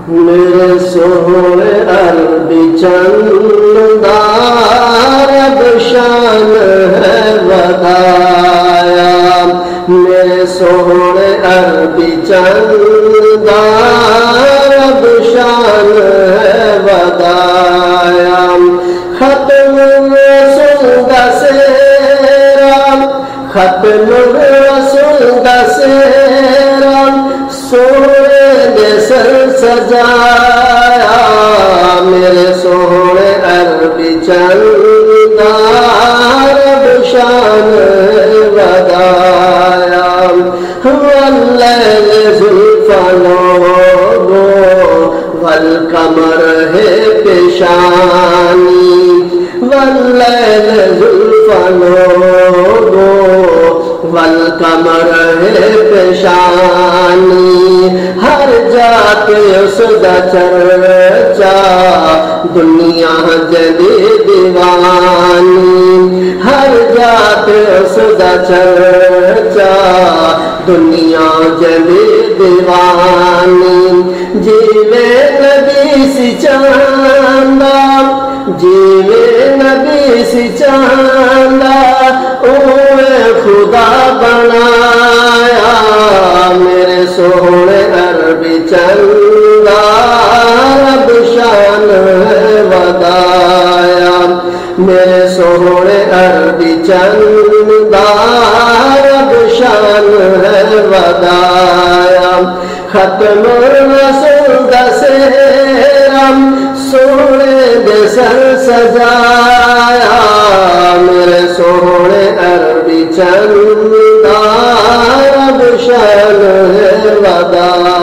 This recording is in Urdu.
میرے سونے عربی چندہ رب شان ہے ودایا، میرے سونے عربی چندہ رب شان ہے ودایا، ختم رسول دا سیرام، ختم رسول دا سیرام سونے دے سر سجایا، میرے سونے عربی چندہ رب شان ودایا، واللیل زلفانو والقمر ہے پیشانی، واللیل زلفانو والقمر ہے پیشانی، ہر جاتے اس دا چرچا دنیا جدی دیوانی، ہر جاتے اس دا چرچا دنیا جدی دیوانی، جیوے نبی سی چاندہ، جیوے نبی سی چاندہ اوے خدا بنایا، میرے سونے عربی چندہ رب شان ہے ودایا، میرے سونے عربی چندہ رب شان ہے ودایا، ختم رسول دا سیرام سونے دے سر سجایا، میرے سونے عربی چندہ رب شان ہے ودایا۔